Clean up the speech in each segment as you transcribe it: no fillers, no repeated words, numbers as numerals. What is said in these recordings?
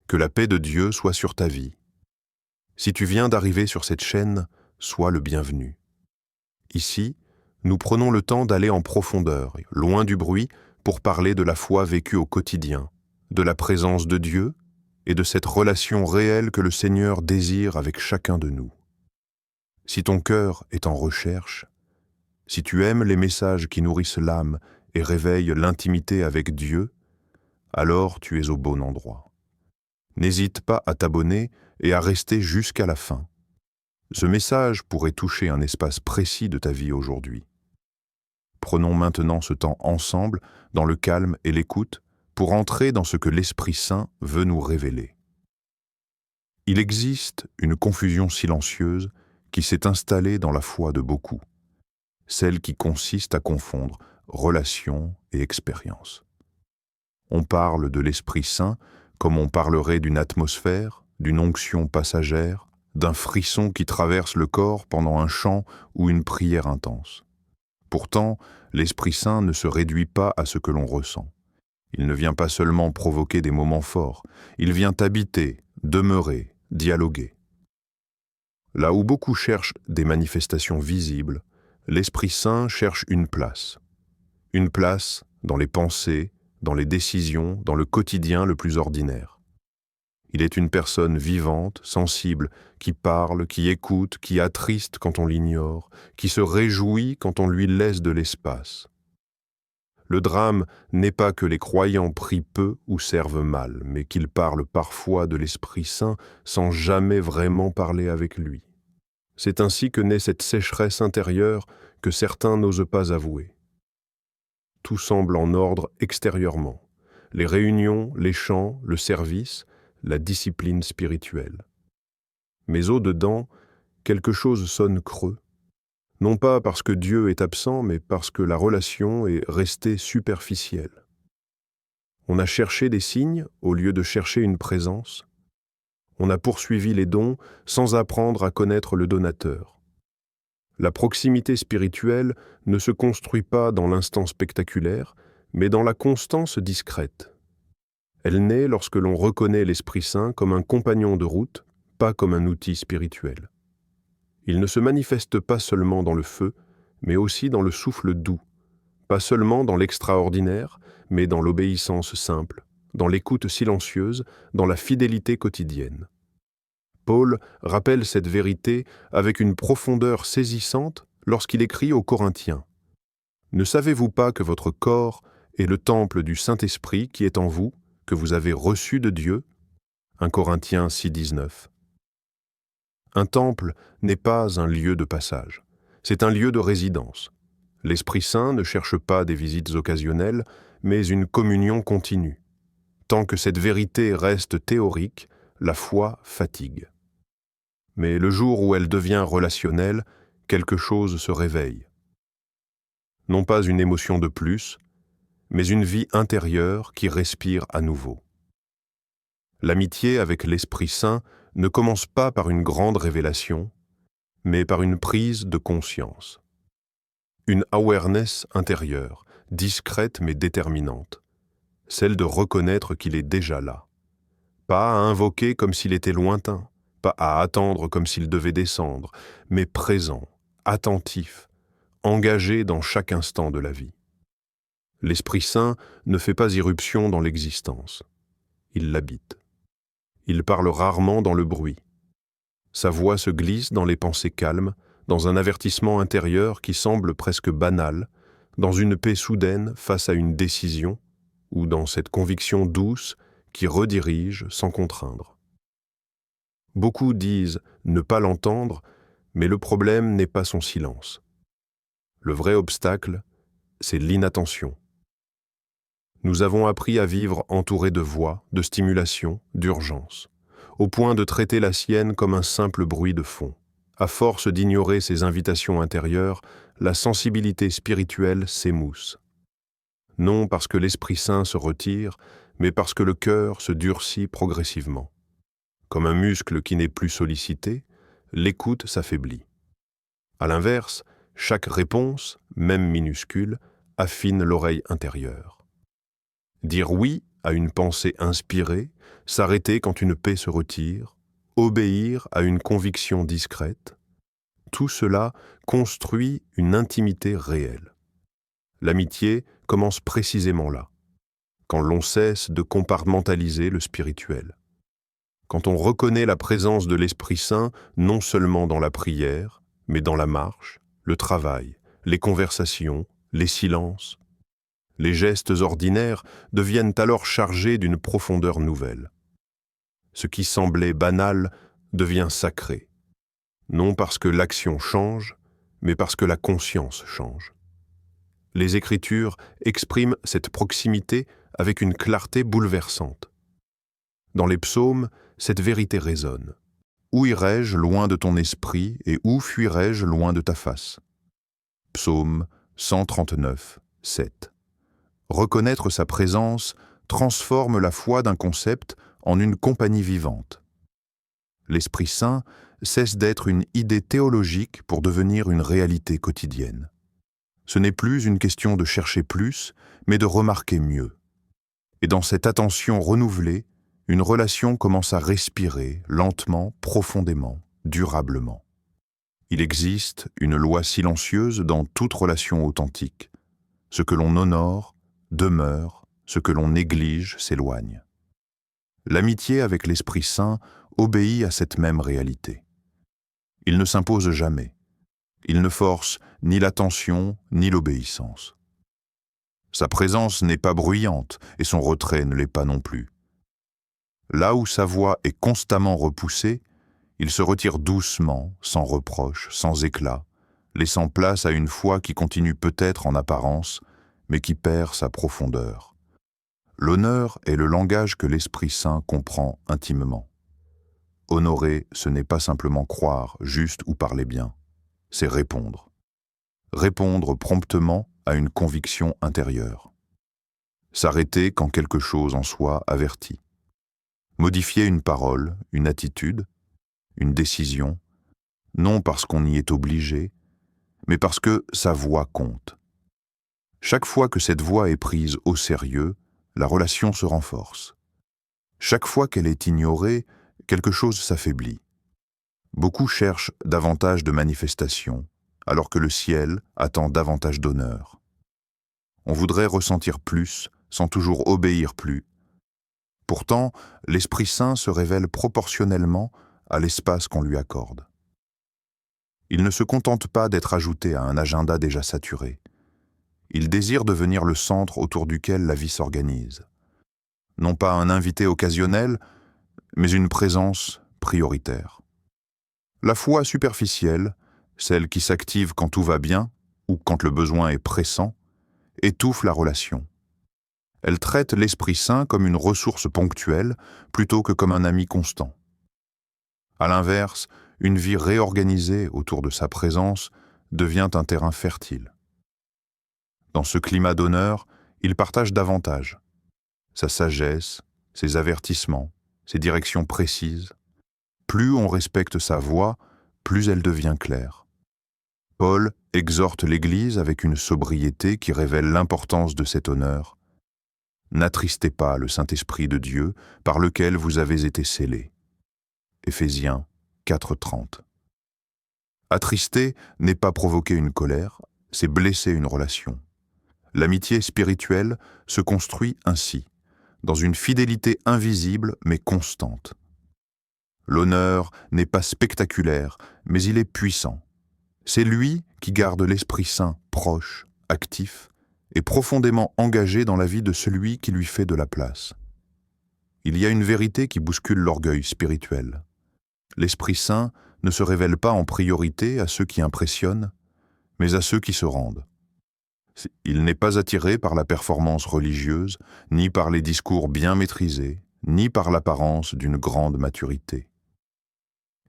Que la paix de Dieu soit sur ta vie. Si tu viens d'arriver sur cette chaîne, sois le bienvenu. Ici, nous prenons le temps d'aller en profondeur, loin du bruit, pour parler de la foi vécue au quotidien, de la présence de Dieu et de cette relation réelle que le Seigneur désire avec chacun de nous. Si ton cœur est en recherche, si tu aimes les messages qui nourrissent l'âme et réveillent l'intimité avec Dieu, alors tu es au bon endroit. N'hésite pas à t'abonner et à rester jusqu'à la fin. Ce message pourrait toucher un espace précis de ta vie aujourd'hui. Prenons maintenant ce temps ensemble, dans le calme et l'écoute, pour entrer dans ce que l'Esprit Saint veut nous révéler. Il existe une confusion silencieuse qui s'est installée dans la foi de beaucoup, celle qui consiste à confondre relation et expérience. On parle de l'Esprit Saint comme on parlerait d'une atmosphère, d'une onction passagère, d'un frisson qui traverse le corps pendant un chant ou une prière intense. Pourtant, l'Esprit Saint ne se réduit pas à ce que l'on ressent. Il ne vient pas seulement provoquer des moments forts, il vient habiter, demeurer, dialoguer. Là où beaucoup cherchent des manifestations visibles, l'Esprit Saint cherche une place. Une place dans les pensées, dans les décisions, dans le quotidien le plus ordinaire. Il est une personne vivante, sensible, qui parle, qui écoute, qui attriste quand on l'ignore, qui se réjouit quand on lui laisse de l'espace. Le drame n'est pas que les croyants prient peu ou servent mal, mais qu'ils parlent parfois de l'Esprit Saint sans jamais vraiment parler avec lui. C'est ainsi que naît cette sécheresse intérieure que certains n'osent pas avouer. Tout semble en ordre extérieurement. Les réunions, les chants, le service, la discipline spirituelle. Mais au-dedans, quelque chose sonne creux. Non pas parce que Dieu est absent, mais parce que la relation est restée superficielle. On a cherché des signes au lieu de chercher une présence. On a poursuivi les dons sans apprendre à connaître le donateur. La proximité spirituelle ne se construit pas dans l'instant spectaculaire, mais dans la constance discrète. Elle naît lorsque l'on reconnaît l'Esprit Saint comme un compagnon de route, pas comme un outil spirituel. Il ne se manifeste pas seulement dans le feu, mais aussi dans le souffle doux, pas seulement dans l'extraordinaire, mais dans l'obéissance simple, dans l'écoute silencieuse, dans la fidélité quotidienne. Paul rappelle cette vérité avec une profondeur saisissante lorsqu'il écrit aux Corinthiens. « Ne savez-vous pas que votre corps est le temple du Saint-Esprit qui est en vous, que vous avez reçu de Dieu » 1 Corinthiens 6, 19. Un temple n'est pas un lieu de passage, c'est un lieu de résidence. L'Esprit Saint ne cherche pas des visites occasionnelles, mais une communion continue. Tant que cette vérité reste théorique, la foi fatigue. Mais le jour où elle devient relationnelle, quelque chose se réveille. Non pas une émotion de plus, mais une vie intérieure qui respire à nouveau. L'amitié avec l'Esprit Saint ne commence pas par une grande révélation, mais par une prise de conscience. Une awareness intérieure, discrète mais déterminante, celle de reconnaître qu'il est déjà là. Pas à invoquer comme s'il était lointain, pas à attendre comme s'il devait descendre, mais présent, attentif, engagé dans chaque instant de la vie. L'Esprit Saint ne fait pas irruption dans l'existence. Il l'habite. Il parle rarement dans le bruit. Sa voix se glisse dans les pensées calmes, dans un avertissement intérieur qui semble presque banal, dans une paix soudaine face à une décision, ou dans cette conviction douce qui redirige sans contraindre. Beaucoup disent ne pas l'entendre, mais le problème n'est pas son silence. Le vrai obstacle, c'est l'inattention. Nous avons appris à vivre entourés de voix, de stimulation, d'urgence, au point de traiter la sienne comme un simple bruit de fond. À force d'ignorer ces invitations intérieures, la sensibilité spirituelle s'émousse. Non parce que l'Esprit Saint se retire, mais parce que le cœur se durcit progressivement. Comme un muscle qui n'est plus sollicité, l'écoute s'affaiblit. À l'inverse, chaque réponse, même minuscule, affine l'oreille intérieure. Dire oui à une pensée inspirée, s'arrêter quand une paix se retire, obéir à une conviction discrète, tout cela construit une intimité réelle. L'amitié commence précisément là, quand l'on cesse de compartimentaliser le spirituel. Quand on reconnaît la présence de l'Esprit Saint non seulement dans la prière, mais dans la marche, le travail, les conversations, les silences. Les gestes ordinaires deviennent alors chargés d'une profondeur nouvelle. Ce qui semblait banal devient sacré, non parce que l'action change, mais parce que la conscience change. Les Écritures expriment cette proximité avec une clarté bouleversante. Dans les psaumes, cette vérité résonne. Où irai-je loin de ton esprit et où fuirai-je loin de ta face? Psaume 139, 7. Reconnaître sa présence transforme la foi d'un concept en une compagnie vivante. L'Esprit Saint cesse d'être une idée théologique pour devenir une réalité quotidienne. Ce n'est plus une question de chercher plus, mais de remarquer mieux. Et dans cette attention renouvelée, une relation commence à respirer lentement, profondément, durablement. Il existe une loi silencieuse dans toute relation authentique. Ce que l'on honore demeure, ce que l'on néglige s'éloigne. L'amitié avec l'Esprit Saint obéit à cette même réalité. Il ne s'impose jamais. Il ne force ni l'attention ni l'obéissance. Sa présence n'est pas bruyante et son retrait ne l'est pas non plus. Là où sa voix est constamment repoussée, il se retire doucement, sans reproche, sans éclat, laissant place à une foi qui continue peut-être en apparence, mais qui perd sa profondeur. L'honneur est le langage que l'Esprit Saint comprend intimement. Honorer, ce n'est pas simplement croire, juste ou parler bien, c'est répondre. Répondre promptement à une conviction intérieure. S'arrêter quand quelque chose en soi avertit. Modifier une parole, une attitude, une décision, non parce qu'on y est obligé, mais parce que sa voix compte. Chaque fois que cette voix est prise au sérieux, la relation se renforce. Chaque fois qu'elle est ignorée, quelque chose s'affaiblit. Beaucoup cherchent davantage de manifestations, alors que le ciel attend davantage d'honneur. On voudrait ressentir plus, sans toujours obéir plus. Pourtant, l'Esprit Saint se révèle proportionnellement à l'espace qu'on lui accorde. Il ne se contente pas d'être ajouté à un agenda déjà saturé. Il désire devenir le centre autour duquel la vie s'organise. Non pas un invité occasionnel, mais une présence prioritaire. La foi superficielle, celle qui s'active quand tout va bien ou quand le besoin est pressant, étouffe la relation. Elle traite l'Esprit Saint comme une ressource ponctuelle plutôt que comme un ami constant. À l'inverse, une vie réorganisée autour de sa présence devient un terrain fertile. Dans ce climat d'honneur, il partage davantage. Sa sagesse, ses avertissements, ses directions précises. Plus on respecte sa voix, plus elle devient claire. Paul exhorte l'Église avec une sobriété qui révèle l'importance de cet honneur. N'attristez pas le Saint-Esprit de Dieu par lequel vous avez été scellés. Éphésiens 4:30. Attrister n'est pas provoquer une colère, c'est blesser une relation. L'amitié spirituelle se construit ainsi, dans une fidélité invisible mais constante. L'honneur n'est pas spectaculaire, mais il est puissant. C'est lui qui garde l'Esprit Saint proche, actif et profondément engagé dans la vie de celui qui lui fait de la place. Il y a une vérité qui bouscule l'orgueil spirituel. L'Esprit Saint ne se révèle pas en priorité à ceux qui impressionnent, mais à ceux qui se rendent. Il n'est pas attiré par la performance religieuse, ni par les discours bien maîtrisés, ni par l'apparence d'une grande maturité.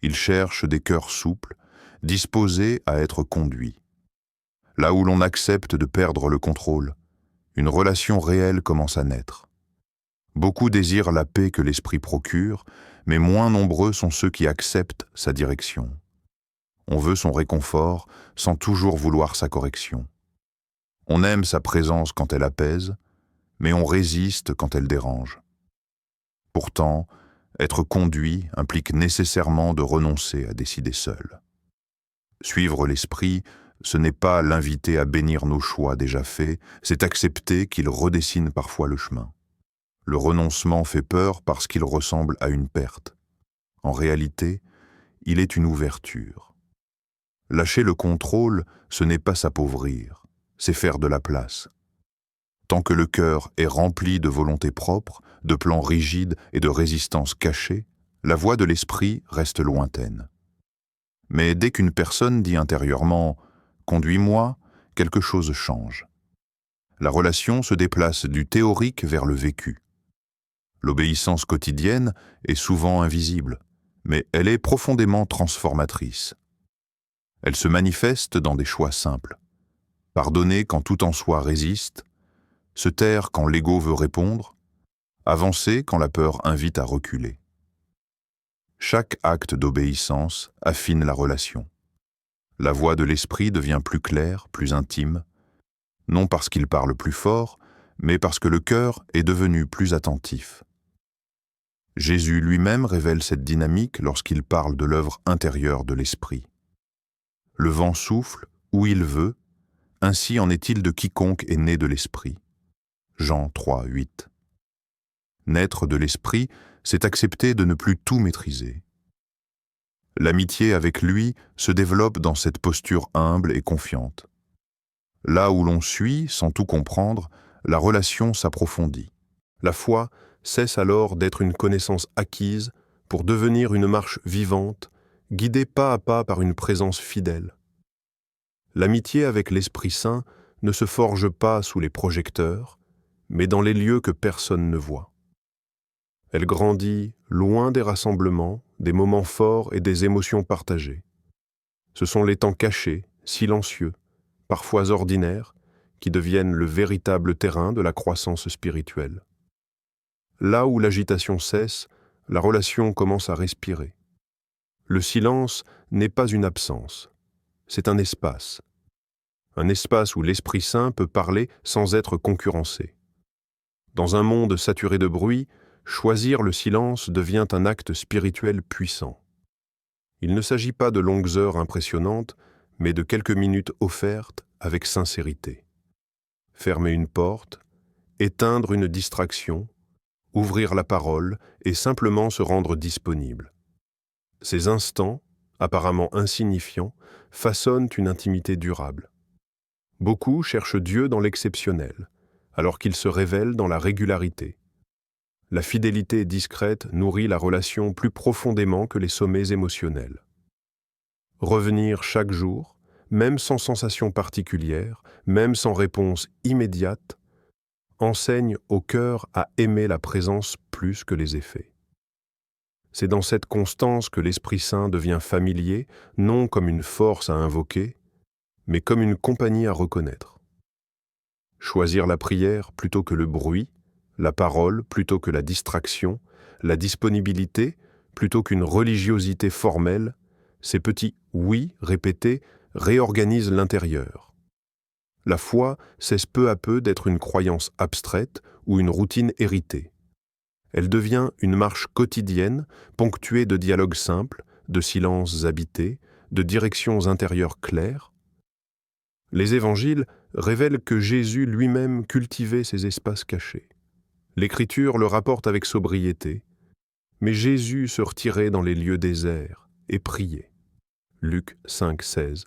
Il cherche des cœurs souples, disposés à être conduits. Là où l'on accepte de perdre le contrôle, une relation réelle commence à naître. Beaucoup désirent la paix que l'Esprit procure, mais moins nombreux sont ceux qui acceptent sa direction. On veut son réconfort sans toujours vouloir sa correction. On aime sa présence quand elle apaise, mais on résiste quand elles dérangent. Pourtant, être conduit implique nécessairement de renoncer à décider seul. Suivre l'esprit, ce n'est pas l'inviter à bénir nos choix déjà faits, c'est accepter qu'il redessine parfois le chemin. Le renoncement fait peur parce qu'il ressemble à une perte. En réalité, il est une ouverture. Lâcher le contrôle, ce n'est pas s'appauvrir, c'est faire de la place. Tant que le cœur est rempli de volonté propre, de plans rigides et de résistances cachées, la voix de l'esprit reste lointaine. Mais dès qu'une personne dit intérieurement « conduis-moi », quelque chose change. La relation se déplace du théorique vers le vécu. L'obéissance quotidienne est souvent invisible, mais elle est profondément transformatrice. Elle se manifeste dans des choix simples. Pardonner quand tout en soi résiste, se taire quand l'ego veut répondre, avancer quand la peur invite à reculer. Chaque acte d'obéissance affine la relation. La voix de l'esprit devient plus claire, plus intime, non parce qu'il parle plus fort, mais parce que le cœur est devenu plus attentif. Jésus lui-même révèle cette dynamique lorsqu'il parle de l'œuvre intérieure de l'esprit. Le vent souffle où il veut, ainsi en est-il de quiconque est né de l'esprit. Jean 3, 8. Naître de l'esprit, c'est accepter de ne plus tout maîtriser. L'amitié avec lui se développe dans cette posture humble et confiante. Là où l'on suit, sans tout comprendre, la relation s'approfondit. La foi cesse alors d'être une connaissance acquise pour devenir une marche vivante, guidée pas à pas par une présence fidèle. L'amitié avec l'Esprit Saint ne se forge pas sous les projecteurs, mais dans les lieux que personne ne voit. Elle grandit loin des rassemblements, des moments forts et des émotions partagées. Ce sont les temps cachés, silencieux, parfois ordinaires, qui deviennent le véritable terrain de la croissance spirituelle. Là où l'agitation cesse, la relation commence à respirer. Le silence n'est pas une absence, c'est un espace où l'Esprit Saint peut parler sans être concurrencé. Dans un monde saturé de bruit, choisir le silence devient un acte spirituel puissant. Il ne s'agit pas de longues heures impressionnantes, mais de quelques minutes offertes avec sincérité. Fermer une porte, éteindre une distraction, ouvrir la parole et simplement se rendre disponible. Ces instants, apparemment insignifiants, façonnent une intimité durable. Beaucoup cherchent Dieu dans l'exceptionnel, alors qu'il se révèle dans la régularité. La fidélité discrète nourrit la relation plus profondément que les sommets émotionnels. Revenir chaque jour, même sans sensation particulière, même sans réponse immédiate, enseigne au cœur à aimer la présence plus que les effets. C'est dans cette constance que l'Esprit Saint devient familier, non comme une force à invoquer, mais comme une compagnie à reconnaître. Choisir la prière plutôt que le bruit, la parole plutôt que la distraction, la disponibilité plutôt qu'une religiosité formelle, ces petits « oui » répétés réorganisent l'intérieur. La foi cesse peu à peu d'être une croyance abstraite ou une routine héritée. Elle devient une marche quotidienne, ponctuée de dialogues simples, de silences habités, de directions intérieures claires. Les évangiles révèlent que Jésus lui-même cultivait ces espaces cachés. L'Écriture le rapporte avec sobriété, mais Jésus se retirait dans les lieux déserts et priait. Luc 5, 16.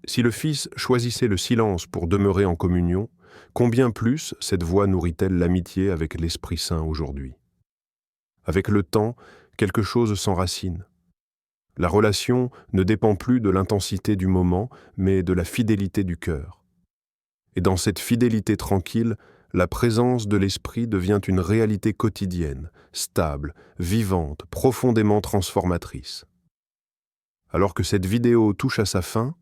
Si le Fils choisissait le silence pour demeurer en communion, combien plus cette voie nourrit-elle l'amitié avec l'Esprit Saint aujourd'hui? Avec le temps, quelque chose s'enracine. La relation ne dépend plus de l'intensité du moment, mais de la fidélité du cœur. Et dans cette fidélité tranquille, la présence de l'Esprit devient une réalité quotidienne, stable, vivante, profondément transformatrice. Alors que cette vidéo touche à sa fin,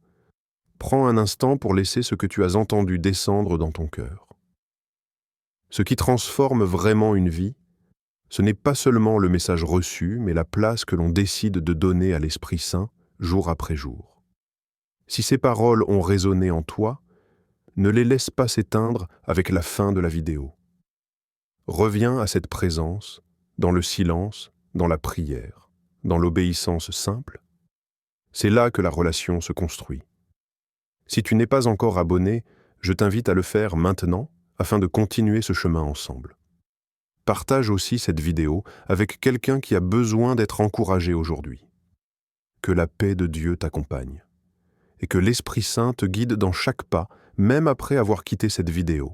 prends un instant pour laisser ce que tu as entendu descendre dans ton cœur. Ce qui transforme vraiment une vie, ce n'est pas seulement le message reçu, mais la place que l'on décide de donner à l'Esprit Saint jour après jour. Si ces paroles ont résonné en toi, Ne les laisse pas s'éteindre avec la fin de la vidéo. Reviens à cette présence, dans le silence, dans la prière, dans l'obéissance simple. C'est là que la relation se construit. Si tu n'es pas encore abonné, je t'invite à le faire maintenant afin de continuer ce chemin ensemble. Partage aussi cette vidéo avec quelqu'un qui a besoin d'être encouragé aujourd'hui. Que la paix de Dieu t'accompagne et que l'Esprit Saint te guide dans chaque pas, même après avoir quitté cette vidéo.